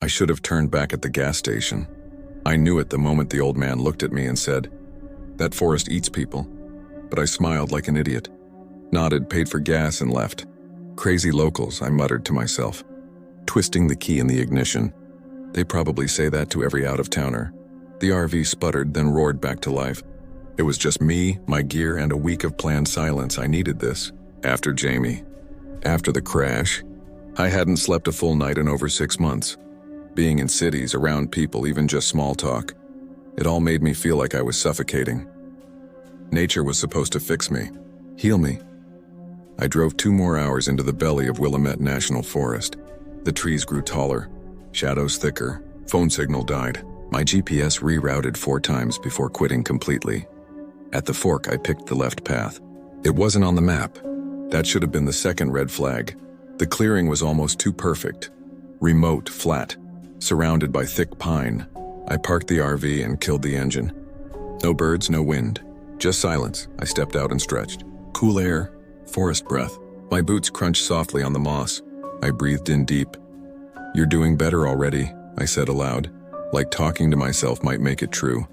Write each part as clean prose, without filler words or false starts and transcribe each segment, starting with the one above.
should have turned back at the gas station. I knew it the moment the old man looked at me and said, "That forest eats people." But I smiled like an idiot, nodded, paid for gas, and left. Crazy locals, I muttered to myself, twisting the key in the ignition. They probably say that to every out-of-towner. The RV sputtered, then roared back to life. It was just me, my gear, and a week of planned silence. I needed this. After Jamie. After the crash. I hadn't slept a full night in over 6 months. Being in cities, around people, even just small talk. It all made me feel like I was suffocating. Nature was supposed to fix me, heal me. I drove 2 more hours into the belly of Willamette National Forest. The trees grew taller, shadows thicker, phone signal died. My GPS rerouted 4 times before quitting completely. At the fork, I picked the left path. It wasn't on the map. That should have been the second red flag. The clearing was almost too perfect. Remote, flat, surrounded by thick pine. I parked the RV and killed the engine. No birds, no wind. Just silence. I stepped out and stretched. Cool air, forest breath. My boots crunched softly on the moss. I breathed in deep. "You're doing better already," I said aloud, like talking to myself might make it true.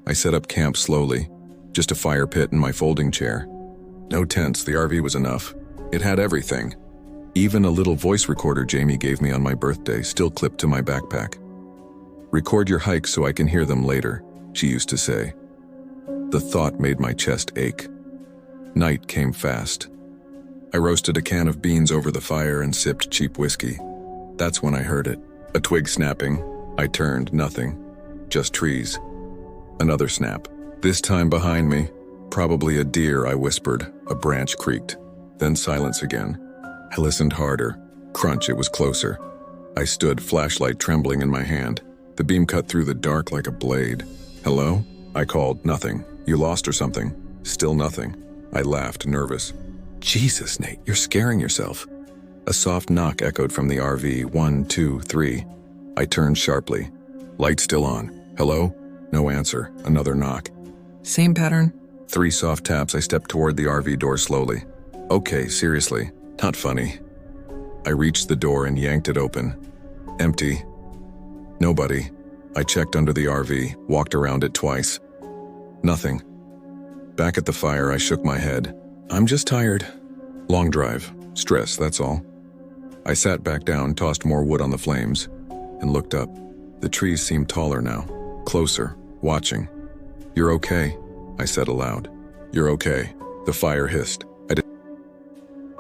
I set up camp slowly, just a fire pit and my folding chair. No tents, the RV was enough. It had everything. Even a little voice recorder Jamie gave me on my birthday, still clipped to my backpack. "Record your hikes so I can hear them later," she used to say. The thought made my chest ache. Night came fast. I roasted a can of beans over the fire and sipped cheap whiskey. That's when I heard it. A twig snapping. I turned, nothing. Just trees. Another snap. This time behind me. "Probably a deer," I whispered. A branch creaked. Then silence again. I listened harder. Crunch, it was closer. I stood, flashlight trembling in my hand. The beam cut through the dark like a blade. "Hello?" I called. Nothing. "You lost or something?" Still nothing. I laughed, nervous. "Jesus, Nate, you're scaring yourself." A soft knock echoed from the RV. 1, 2, 3. I turned sharply. Light still on. "Hello?" No answer. Another knock. Same pattern? 3 soft taps. I stepped toward the RV door slowly. "Okay, seriously. Not funny." I reached the door and yanked it open. Empty. Nobody. I checked under the RV, walked around it twice. Nothing. Back at the fire, I shook my head. "I'm just tired. Long drive. Stress, that's all." I sat back down, tossed more wood on the flames, and looked up. The trees seemed taller now, closer, watching. "You're okay," I said aloud. "You're okay," the fire hissed.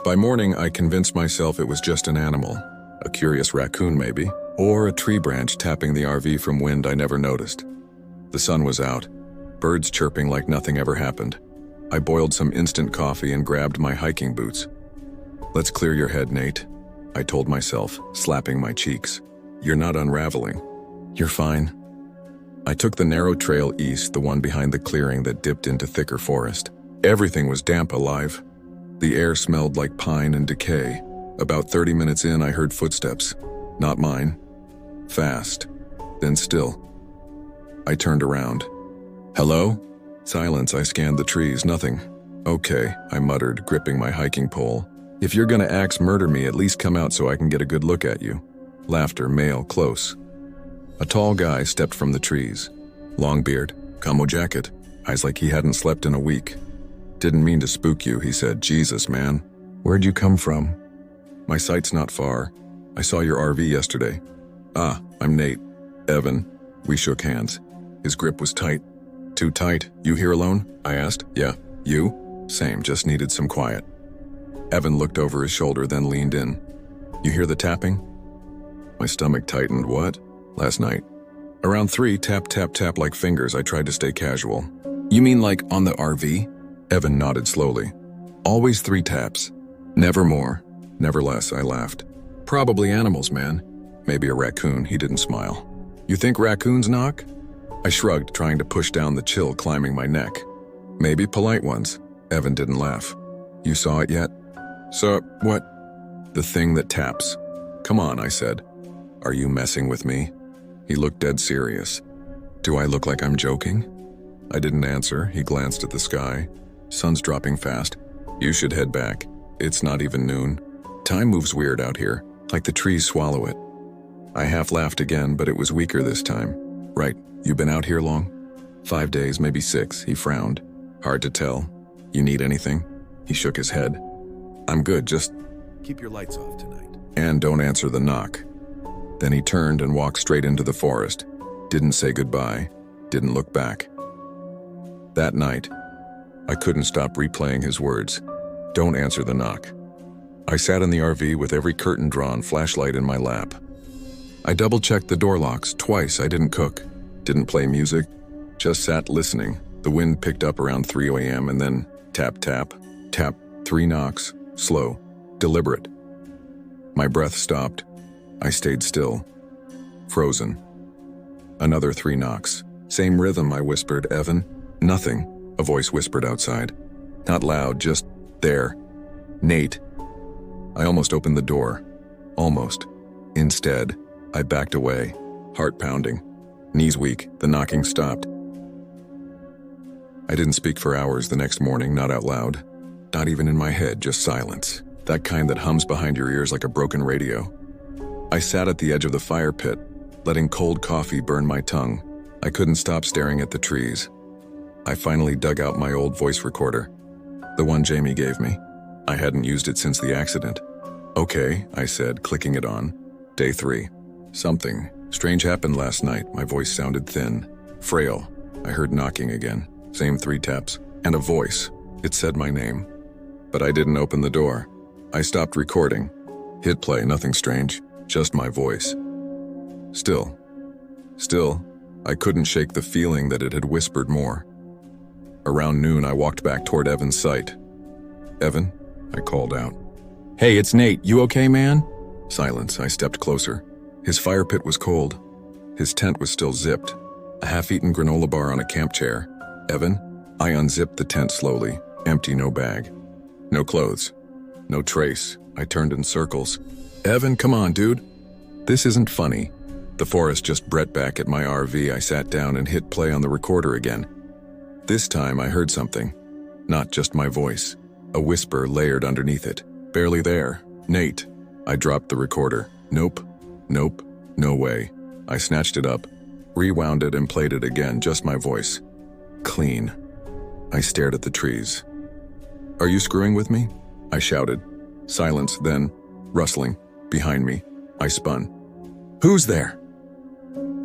By morning, I convinced myself it was just an animal. A curious raccoon, maybe, or a tree branch tapping the RV from wind I never noticed. The sun was out, birds chirping like nothing ever happened. I boiled some instant coffee and grabbed my hiking boots. "Let's clear your head, Nate," I told myself, slapping my cheeks. "You're not unraveling. You're fine." I took the narrow trail east, the one behind the clearing that dipped into thicker forest. Everything was damp, alive. The air smelled like pine and decay. About 30 minutes in, I heard footsteps. Not mine. Fast. Then still. I turned around. "Hello?" Silence. I scanned the trees. Nothing. "Okay," I muttered, gripping my hiking pole. "If you're gonna axe murder me, at least come out so I can get a good look at you." Laughter, male, close. A tall guy stepped from the trees. Long beard, camo jacket, eyes like he hadn't slept in a week. "Didn't mean to spook you," he said. "Jesus, man. Where'd you come from?" "My site's not far. I saw your RV yesterday." "Ah, I'm Nate. Evan." We shook hands. His grip was tight. "Too tight. You here alone?" I asked. "Yeah. You?" "Same, just needed some quiet." Evan looked over his shoulder, then leaned in. "You hear the tapping?" My stomach tightened. "What?" "Last night. Around 3, tap, tap, tap like fingers." I tried to stay casual. "You mean like on the RV?" Evan nodded slowly. "Always 3 taps. Never more. Never less," I laughed. "Probably animals, man. Maybe a raccoon." He didn't smile. "You think raccoons knock?" I shrugged, trying to push down the chill climbing my neck. "Maybe polite ones." Evan didn't laugh. "You saw it yet?" "So, what?" "The thing that taps." "Come on," I said. "Are you messing with me?" He looked dead serious. "Do I look like I'm joking?" I didn't answer. He glanced at the sky. "Sun's dropping fast. You should head back. It's not even noon. Time moves weird out here, like the trees swallow it." I half laughed again, but it was weaker this time. Right, you been out here long? 5 days, maybe 6, he frowned. Hard to tell. You need anything? He shook his head. I'm good, just Keep your lights off tonight. and don't answer the knock. Then he turned and walked straight into the forest. Didn't say goodbye, didn't look back. That night, I couldn't stop replaying his words. Don't answer the knock. I sat in the RV with every curtain drawn, flashlight in my lap. I double-checked the door locks twice. I didn't cook, didn't play music, just sat listening. The wind picked up around 3 a.m. and then tap, tap, tap, 3 knocks, slow, deliberate. My breath stopped. I stayed still, frozen. Another 3 knocks. Same rhythm, I whispered. Evan? Nothing, a voice whispered outside. Not loud, just there. Nate. I almost opened the door. Almost. Instead, I backed away, heart pounding. Knees weak, the knocking stopped. I didn't speak for hours the next morning, not out loud. Not even in my head, just silence. That kind that hums behind your ears like a broken radio. I sat at the edge of the fire pit, letting cold coffee burn my tongue. I couldn't stop staring at the trees. I finally dug out my old voice recorder, the one Jamie gave me. I hadn't used it since the accident. Okay, I said, clicking it on. Day 3. Something strange happened last night. My voice sounded thin, frail. I heard knocking again, same 3 taps, and a voice. It said my name, but I didn't open the door. I stopped recording. Hit play, nothing strange, just my voice. Still, I couldn't shake the feeling that it had whispered more. Around noon, I walked back toward Evan's site. Evan? I called out. Hey, it's Nate. You okay, man? Silence. I stepped closer. His fire pit was cold. His tent was still zipped. A half-eaten granola bar on a camp chair. Evan? I unzipped the tent slowly. Empty, no bag. No clothes. No trace. I turned in circles. Evan, come on, dude. This isn't funny. The forest just bret back at my RV. I sat down and hit play on the recorder again. This time I heard something. Not just my voice. A whisper layered underneath it. Barely there. Nate. I dropped the recorder. Nope. Nope. No way. I snatched it up, rewound it and played it again, just my voice. Clean. I stared at the trees. Are you screwing with me? I shouted. Silence, then, rustling, behind me. I spun. Who's there?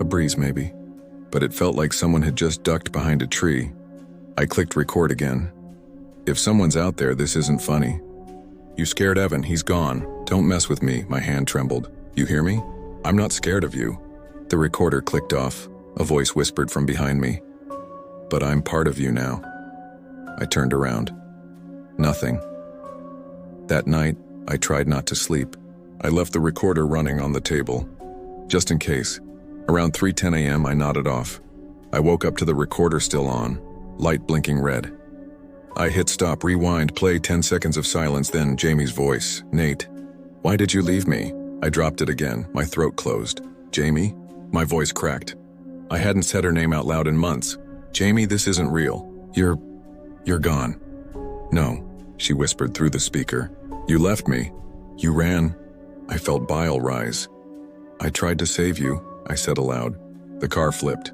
A breeze, maybe. But it felt like someone had just ducked behind a tree. I clicked record again. If someone's out there, this isn't funny. You scared Evan, he's gone. Don't mess with me, my hand trembled. You hear me? I'm not scared of you. The recorder clicked off. A voice whispered from behind me. But I'm part of you now. I turned around. Nothing. That night, I tried not to sleep. I left the recorder running on the table. Just in case. Around 3:10 a.m., I nodded off. I woke up to the recorder still on, light blinking red. I hit stop, rewind, play, 10 seconds of silence, then Jamie's voice. Nate, why did you leave me? I dropped it again, my throat closed. Jamie? My voice cracked. I hadn't said her name out loud in months. Jamie, this isn't real. You're gone. No, she whispered through the speaker. You left me. You ran. I felt bile rise. I tried to save you, I said aloud. The car flipped.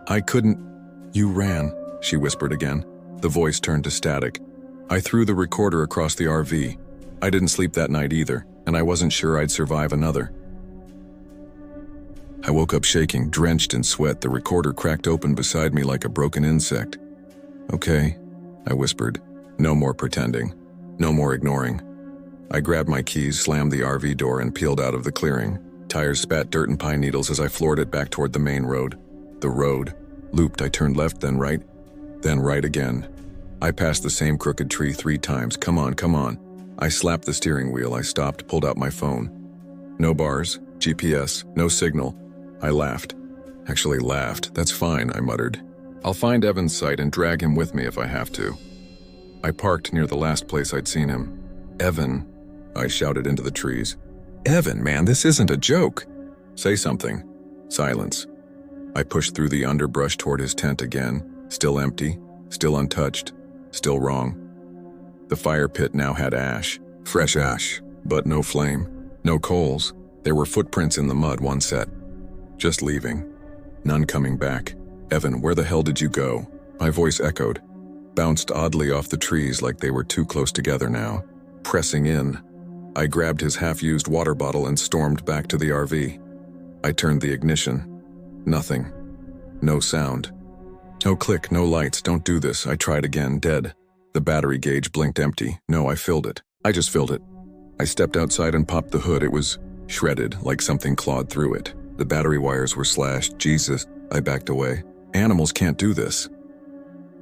I couldn't. You ran, she whispered again. The voice turned to static. I threw the recorder across the RV. I didn't sleep that night either, and I wasn't sure I'd survive another. I woke up shaking, drenched in sweat. The recorder cracked open beside me like a broken insect. Okay, I whispered. No more pretending. No more ignoring. I grabbed my keys, slammed the RV door, and peeled out of the clearing. Tires spat dirt and pine needles as I floored it back toward the main road. The road. Looped, I turned left, then right again. I passed the same crooked tree 3 times. Come on, come on. I slapped the steering wheel. I stopped, pulled out my phone. No bars, GPS, no signal. I laughed. Actually laughed. That's fine, I muttered. I'll find Evan's site and drag him with me if I have to. I parked near the last place I'd seen him. Evan, I shouted into the trees. Evan, man, this isn't a joke. Say something. Silence. I pushed through the underbrush toward his tent again. Still empty, still untouched, still wrong. The fire pit now had ash, fresh ash, but no flame, no coals. There were footprints in the mud, one set. Just leaving. None coming back. Evan, where the hell did you go? My voice echoed. Bounced oddly off the trees like they were too close together now. Pressing in. I grabbed his half-used water bottle and stormed back to the RV. I turned the ignition. Nothing. No sound. No click, no lights, don't do this. I tried again, dead. The battery gauge blinked empty. No, I filled it. I just filled it. I stepped outside and popped the hood. It was shredded, like something clawed through it. The battery wires were slashed. Jesus, I backed away. Animals can't do this.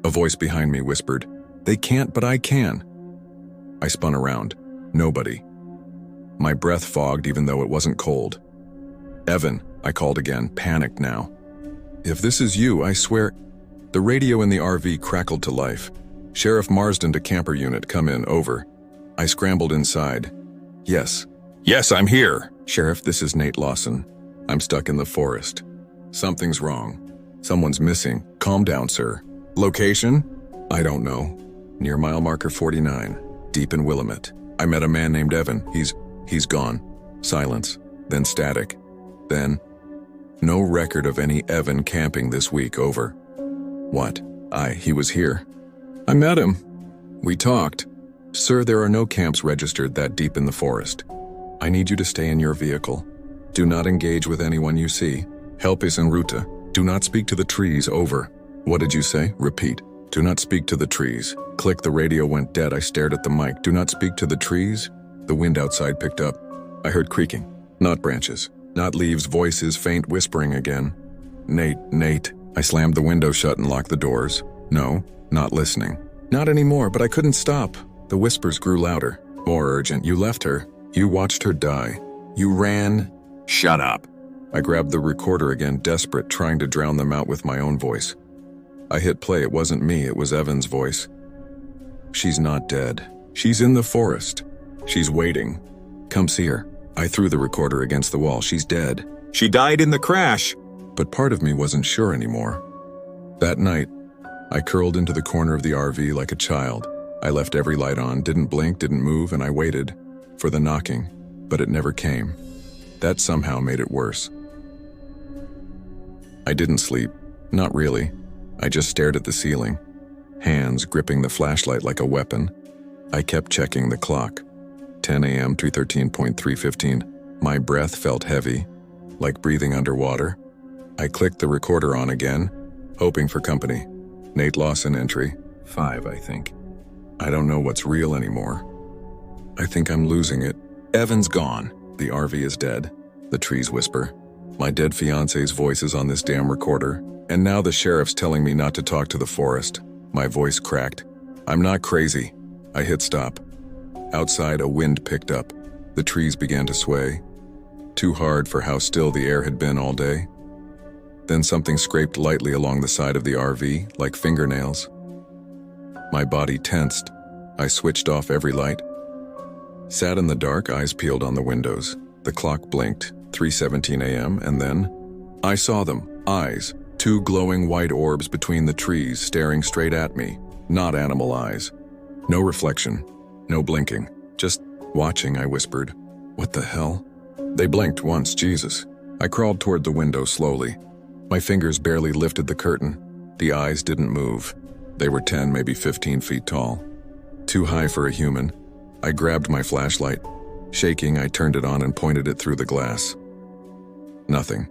A voice behind me whispered, "They can't, but I can." I spun around. Nobody. My breath fogged even though it wasn't cold. "Evan," I called again, panicked now. "If this is you, I swear..." The radio in the RV crackled to life. "Sheriff Marsden to camper unit, come in, over." I scrambled inside. "Yes. Yes, I'm here. Sheriff, this is Nate Lawson. I'm stuck in the forest. Something's wrong. Someone's missing. Calm down, sir. Location? I don't know. Near mile marker 49, deep in Willamette. I met a man named Evan. He's gone." Silence. Then static. Then, "No record of any Evan camping this week, over." "What?" He was here. I met him. We talked. "Sir, there are no camps registered that deep in the forest. I need you to stay in your vehicle. Do not engage with anyone you see. Help is en route. Do not speak to the trees, over." "What did you say?" Repeat. "Do not speak to the trees." Click, the radio went dead. I stared at the mic. "Do not speak to the trees?" The wind outside picked up. I heard creaking. Not branches. Not leaves, voices, faint whispering again. Nate. I slammed the window shut and locked the doors. No, not listening. Not anymore, but I couldn't stop. The whispers grew louder. More urgent. "You left her. You watched her die. You ran." "Shut up." I grabbed the recorder again, desperate, trying to drown them out with my own voice. I hit play. It wasn't me, it was Evan's voice. "She's not dead. She's in the forest. She's waiting. Come see her." I threw the recorder against the wall. "She's dead. She died in the crash." But part of me wasn't sure anymore. That night, I curled into the corner of the RV like a child. I left every light on, didn't blink, didn't move, and I waited for the knocking, but it never came. That somehow made it worse. I didn't sleep. Not really. I just stared at the ceiling, hands gripping the flashlight like a weapon. I kept checking the clock. 10 a.m., 3:13.315. My breath felt heavy, like breathing underwater. I clicked the recorder on again, hoping for company. Nate Lawson entry, 5, I think. I don't know what's real anymore. I think I'm losing it. Evan's gone. The RV is dead. The trees whisper. My dead fiancé's voice is on this damn recorder. And now the sheriff's telling me not to talk to the forest. My voice cracked. I'm not crazy. I hit stop. Outside, a wind picked up. The trees began to sway. Too hard for how still the air had been all day. Then something scraped lightly along the side of the RV, like fingernails. My body tensed. I switched off every light. Sat in the dark, eyes peeled on the windows. The clock blinked, 3:17 a.m., and then I saw them, eyes, 2 glowing white orbs between the trees staring straight at me, not animal eyes. No reflection, no blinking, just watching, I whispered. What the hell? They blinked once, Jesus. I crawled toward the window slowly. My fingers barely lifted the curtain. The eyes didn't move. They were 10, maybe 15 feet tall. Too high for a human. I grabbed my flashlight. Shaking, I turned it on and pointed it through the glass. Nothing.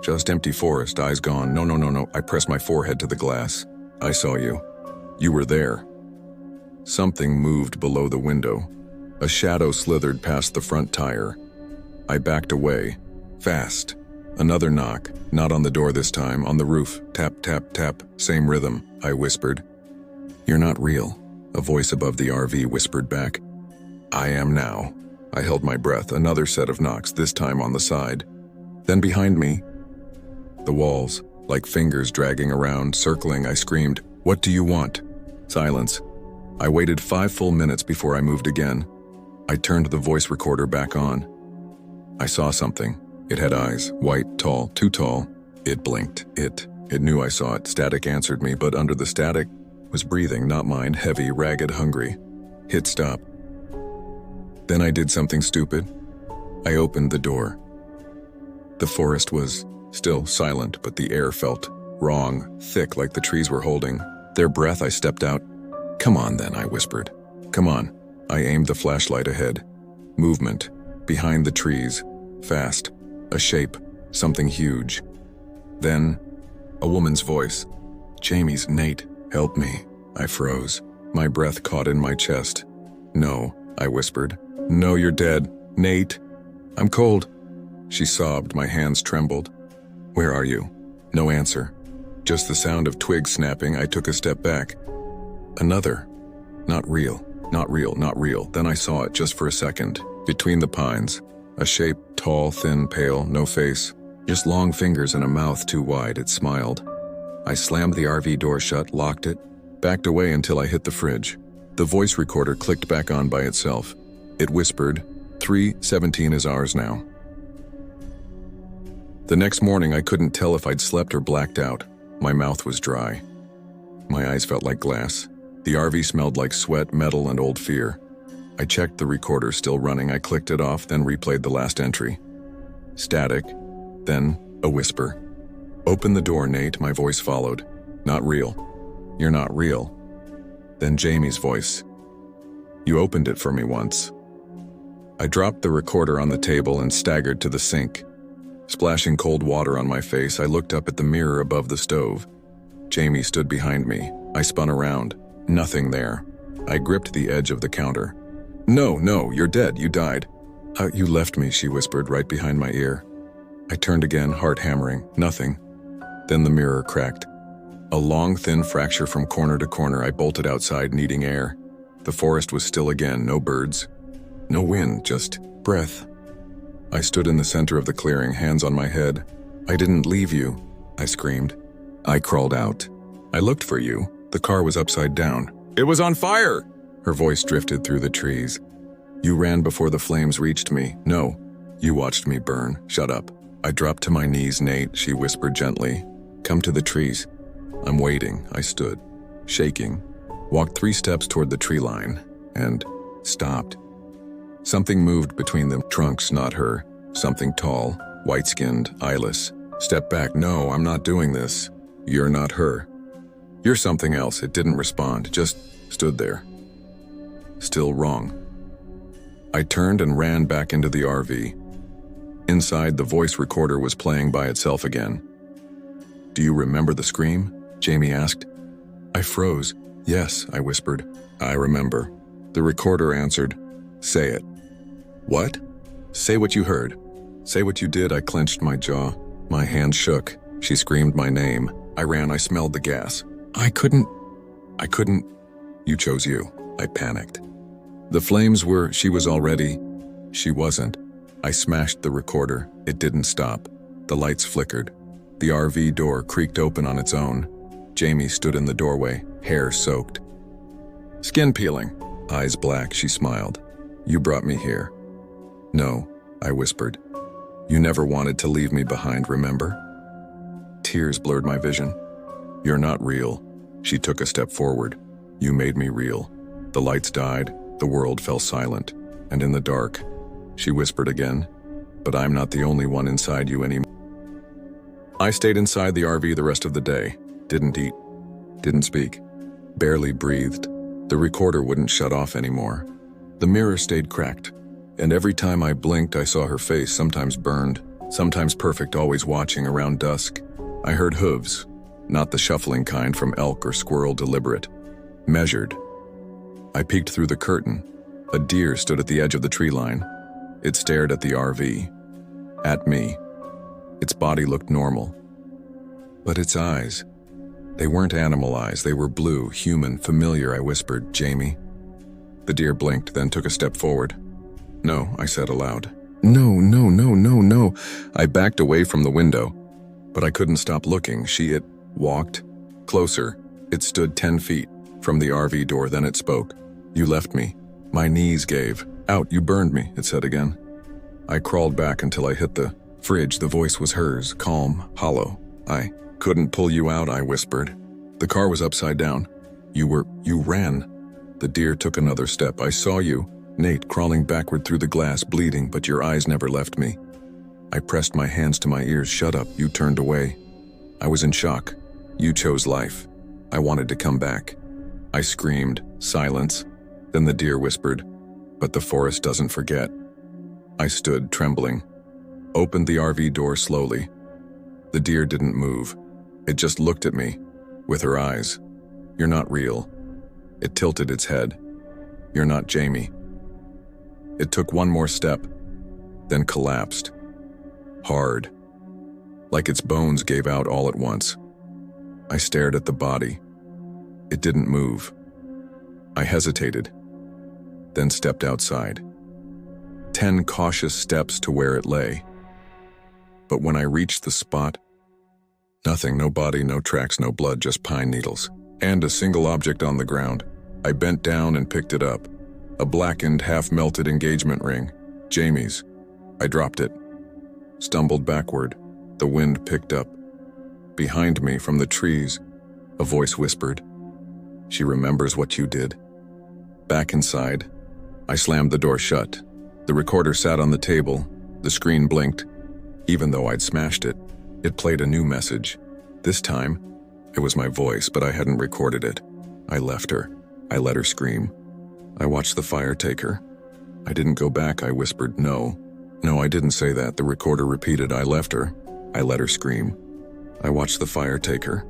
Just empty forest, eyes gone. No. I pressed my forehead to the glass. I saw you. You were there. Something moved below the window. A shadow slithered past the front tire. I backed away. Fast. Another knock. Not on the door this time, on the roof. Tap, tap, tap. Same rhythm, I whispered. You're not real, a voice above the RV whispered back. I am now. I held my breath. Another set of knocks, this time on the side. Then behind me, the walls, like fingers dragging around, circling, I screamed, What do you want? Silence. I waited 5 full minutes before I moved again. I turned the voice recorder back on. I saw something. It had eyes, white, tall, too tall. It blinked. It knew I saw it. Static answered me, but under the static was breathing, not mine, heavy, ragged, hungry. Hit stop. Then I did something stupid. I opened the door. The forest was still silent, but the air felt wrong, thick like the trees were holding their breath. I stepped out. "Come on then," I whispered. "Come on." I aimed the flashlight ahead. Movement. Behind the trees. Fast. A shape. Something huge. Then, a woman's voice. "Jamie's Nate. Help me." I froze. My breath caught in my chest. "No," I whispered. "No, you're dead. Nate. I'm cold." She sobbed. My hands trembled. "Where are you?" No answer. Just the sound of twigs snapping. I took a step back. Another. Not real. Not real. Not real. Then I saw it just for a second. Between the pines. A shape, tall, thin, pale, no face. Just long fingers and a mouth too wide. It smiled. I slammed the RV door shut, locked it, backed away until I hit the fridge. The voice recorder clicked back on by itself. It whispered, 3:17 is ours now. The next morning, I couldn't tell if I'd slept or blacked out. My mouth was dry. My eyes felt like glass. The RV smelled like sweat, metal, and old fear. I checked the recorder still running. I clicked it off, then replayed the last entry. Static, then a whisper. "Open the door, Nate," my voice followed. "Not real. You're not real." Then Jamie's voice. "You opened it for me once." I dropped the recorder on the table and staggered to the sink. Splashing cold water on my face, I looked up at the mirror above the stove. Jamie stood behind me. I spun around. Nothing there. I gripped the edge of the counter. No, you're dead. You died." You left me," she whispered right behind my ear. I turned again, heart hammering. Nothing. Then the mirror cracked. A long, thin fracture from corner to corner. I bolted outside, needing air. The forest was still again. No birds. No wind, just breath. I stood in the center of the clearing, hands on my head. "I didn't leave you," I screamed. I crawled out. "I looked for you. The car was upside down." "It was on fire!" Her voice drifted through the trees. "You ran before the flames reached me." "No. You watched me burn." "Shut up." I dropped to my knees. "Nate," she whispered gently. "Come to the trees." "I'm waiting." I stood, shaking, walked 3 steps toward the tree line, and stopped. Something moved between the trunks, not her. Something tall, white-skinned, eyeless. "Step back." "No, I'm not doing this." "You're not her. You're something else." It didn't respond, just stood there. Still wrong. I turned and ran back into the RV. Inside, the voice recorder was playing by itself again. "Do you remember the scream?" Jamie asked. I froze. "Yes," I whispered. "I remember." The recorder answered, "Say it." "What?" "Say what you heard. Say what you did." I clenched my jaw. My hand shook. She screamed my name. I ran. I smelled the gas. I couldn't. You chose you. I panicked. The flames were. She was already. She wasn't. I smashed the recorder. It didn't stop. The lights flickered. The RV door creaked open on its own. Jamie stood in the doorway, hair soaked. Skin peeling. Eyes black. She smiled. "You brought me here." "No," I whispered. "You never wanted to leave me behind, remember?" Tears blurred my vision. "You're not real." She took a step forward. "You made me real." The lights died. The world fell silent. And in the dark, she whispered again, "But I'm not the only one inside you anymore." I stayed inside the RV the rest of the day. Didn't eat. Didn't speak. Barely breathed. The recorder wouldn't shut off anymore. The mirror stayed cracked. And every time I blinked, I saw her face, sometimes burned, sometimes perfect, always watching around dusk. I heard hooves, not the shuffling kind from elk or squirrel, deliberate, measured. I peeked through the curtain. A deer stood at the edge of the tree line. It stared at the RV, at me. Its body looked normal. But its eyes, they weren't animal eyes. They were blue, human, familiar. I whispered, "Jamie." The deer blinked, then took a step forward. "No," I said aloud. No. I backed away from the window, but I couldn't stop looking. It walked closer. It stood 10 feet from the RV door, then it spoke. "You left me." My knees gave. "Out, you burned me," it said again. I crawled back until I hit the fridge. The voice was hers, calm, hollow. "I couldn't pull you out," I whispered. "The car was upside down. You ran." The deer took another step. "I saw you. Nate, crawling backward through the glass, bleeding, but your eyes never left me. I pressed my hands to my ears. Shut up, you turned away. I was in shock. You chose life. I wanted to come back. I screamed, silence. Then the deer whispered, but the forest doesn't forget. I stood, trembling. Opened the RV door slowly. The deer didn't move. It just looked at me, with her eyes. You're not real. It tilted its head. You're not Jamie. It took one more step, then collapsed. Hard. Like its bones gave out all at once. I stared at the body. It didn't move. I hesitated, then stepped outside. 10 cautious steps to where it lay. But when I reached the spot, nothing, no body, no tracks, no blood, just pine needles. And a single object on the ground. I bent down and picked it up. A blackened, half-melted engagement ring. Jamie's. I dropped it. Stumbled backward. The wind picked up. Behind me, from the trees, a voice whispered, "She remembers what you did." Back inside, I slammed the door shut. The recorder sat on the table. The screen blinked. Even though I'd smashed it, it played a new message. This time, it was my voice, but I hadn't recorded it. I left her. I let her scream. I watched the fire take her. I didn't go back, I whispered. No, I didn't say that. The recorder repeated, I left her. I let her scream. I watched the fire take her.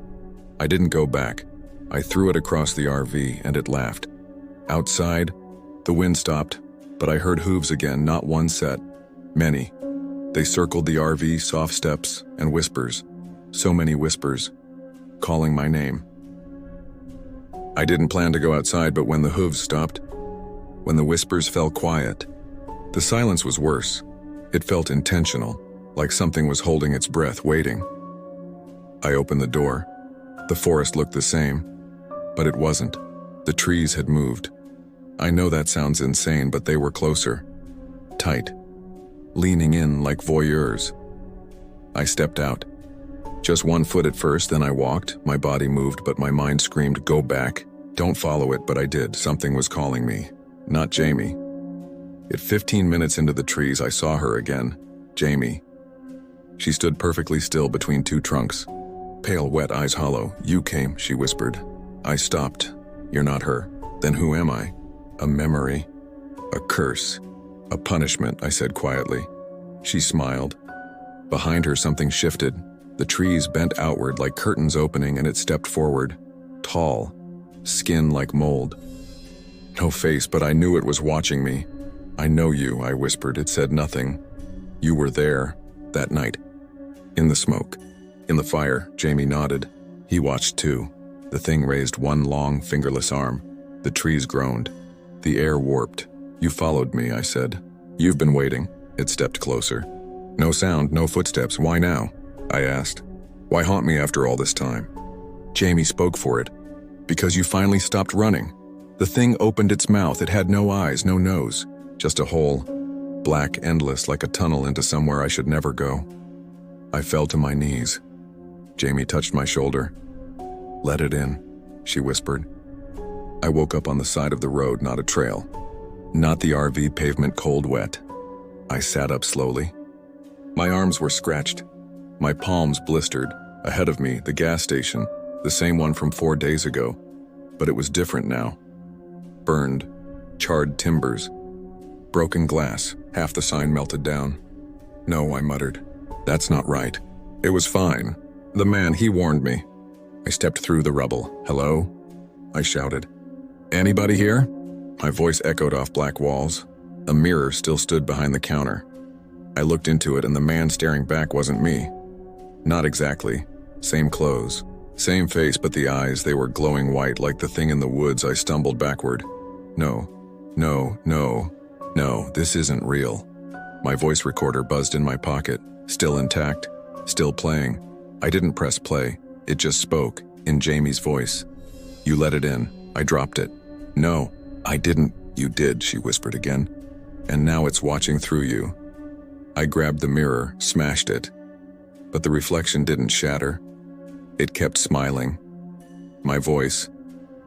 I didn't go back. I threw it across the RV and it laughed. Outside, the wind stopped, but I heard hooves again, not one set. Many. They circled the RV, soft steps and whispers. So many whispers, calling my name. I didn't plan to go outside, but when the hooves stopped, when the whispers fell quiet, the silence was worse. It felt intentional, like something was holding its breath, waiting. I opened the door. The forest looked the same, but it wasn't. The trees had moved. I know that sounds insane, but they were closer. Tight. Leaning in like voyeurs. I stepped out. Just 1 foot at first, then I walked. My body moved, but my mind screamed, go back. Don't follow it, but I did. Something was calling me. Not Jamie. At 15 minutes into the trees, I saw her again. Jamie. She stood perfectly still between 2 trunks. Pale, wet, eyes hollow. You came, she whispered. I stopped. You're not her. Then who am I? A memory? A curse? A punishment, I said quietly. She smiled. Behind her, something shifted. The trees bent outward like curtains opening, and it stepped forward. Tall. Skin like mold. No face, but I knew it was watching me. I know you, I whispered. It said nothing. You were there, that night. In the smoke. In the fire, Jamie nodded. He watched too. The thing raised one long, fingerless arm. The trees groaned. The air warped. You followed me, I said. You've been waiting. It stepped closer. No sound, no footsteps. Why now? I asked. Why haunt me after all this time? Jamie spoke for it. Because you finally stopped running. The thing opened its mouth. It had no eyes, no nose. Just a hole. Black, endless, like a tunnel into somewhere I should never go. I fell to my knees. Jamie touched my shoulder. Let it in, she whispered. I woke up on the side of the road, not a trail. Not the RV pavement, cold, wet. I sat up slowly. My arms were scratched. My palms blistered. Ahead of me, the gas station, the same one from 4 days ago. But it was different now. Burned, charred timbers. Broken glass, half the sign melted down. No, I muttered. That's not right. It was fine. The man, he warned me. I stepped through the rubble. Hello? I shouted. Anybody here? My voice echoed off black walls. A mirror still stood behind the counter. I looked into it, and the man staring back wasn't me. Not exactly. Same clothes. Same face, but the eyes, they were glowing white like the thing in the woods. I stumbled backward. No, this isn't real. My voice recorder buzzed in my pocket, still intact, still playing. I didn't press play. It just spoke, in Jamie's voice. You let it in. I dropped it. No, I didn't. You did, she whispered again. And now it's watching through you. I grabbed the mirror, smashed it. But the reflection didn't shatter. It kept smiling. My voice,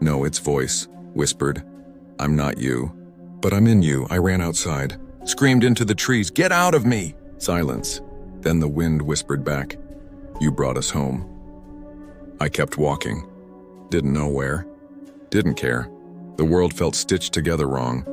no, its voice, whispered, I'm not you. But I'm in you. I ran outside, screamed into the trees, "Get out of me!" Silence. Then the wind whispered back, "You brought us home." I kept walking. Didn't know where. Didn't care. The world felt stitched together wrong.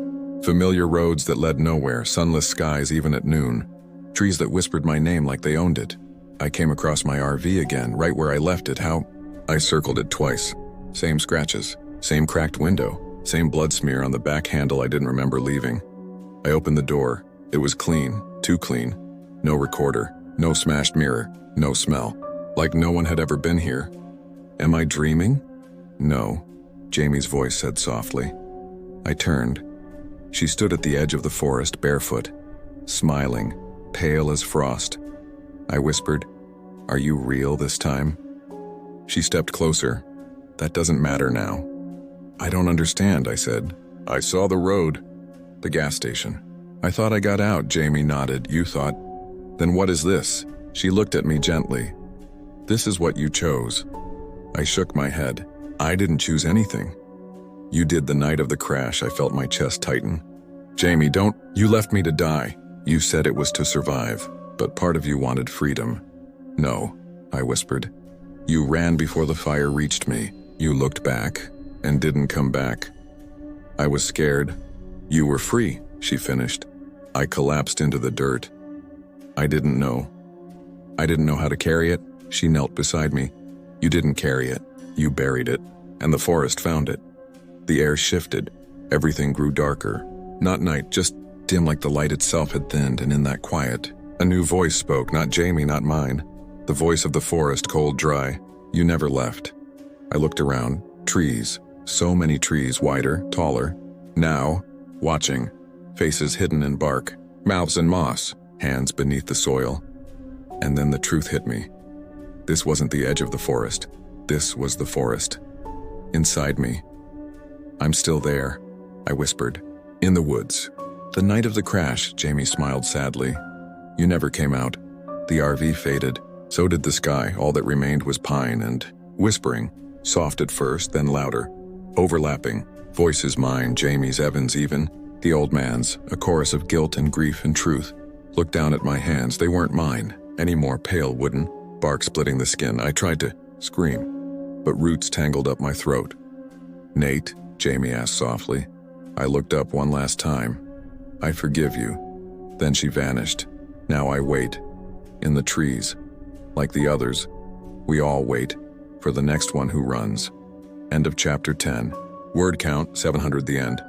Familiar roads that led nowhere, sunless skies even at noon. Trees that whispered my name like they owned it. I came across my RV again, right where I left it. How? I circled it twice. Same scratches, same cracked window, same blood smear on the back handle I didn't remember leaving. I opened the door. It was clean, too clean. No recorder, no smashed mirror, no smell. Like no one had ever been here. Am I dreaming? No, Jamie's voice said softly. I turned. She stood at the edge of the forest, barefoot, smiling, pale as frost. I whispered, "Are you real this time?" She stepped closer. "That doesn't matter now." "I don't understand," I said. "I saw the road." "The gas station." "I thought I got out," Jamie nodded. "You thought." "Then what is this?" She looked at me gently. "This is what you chose." I shook my head. "I didn't choose anything." "You did the night of the crash." I felt my chest tighten. "Jamie, don't. You left me to die. You said it was to survive, but part of you wanted freedom." "No," I whispered. "You ran before the fire reached me. You looked back and didn't come back." I was scared. "You were free," she finished. I collapsed into the dirt. I didn't know. I didn't know how to carry it. She knelt beside me. "You didn't carry it. You buried it, and the forest found it." The air shifted. Everything grew darker. Not night, just dim, like the light itself had thinned, and in that quiet, a new voice spoke, not Jamie, not mine. The voice of the forest, cold, dry. "You never left." I looked around. Trees. So many trees, wider, taller. Now, watching. Faces hidden in bark. Mouths in moss. Hands beneath the soil. And then the truth hit me. This wasn't the edge of the forest. This was the forest. Inside me. "I'm still there," I whispered. "In the woods." "The night of the crash," Jamie smiled sadly. "You never came out." The RV faded. So did the sky. All that remained was pine and whispering. Soft at first, then louder. Overlapping. Voices mine, Jamie's, Evan's even. The old man's. A chorus of guilt and grief and truth. Looked down at my hands. They weren't mine. Any more pale wooden. Bark splitting the skin. I tried to scream, but roots tangled up my throat. "Nate?" Jamie asked softly. I looked up one last time. "I forgive you." Then she vanished. Now I wait. In the trees. Like the others, we all wait for the next one who runs. End of chapter 10. Word count, 700 the end.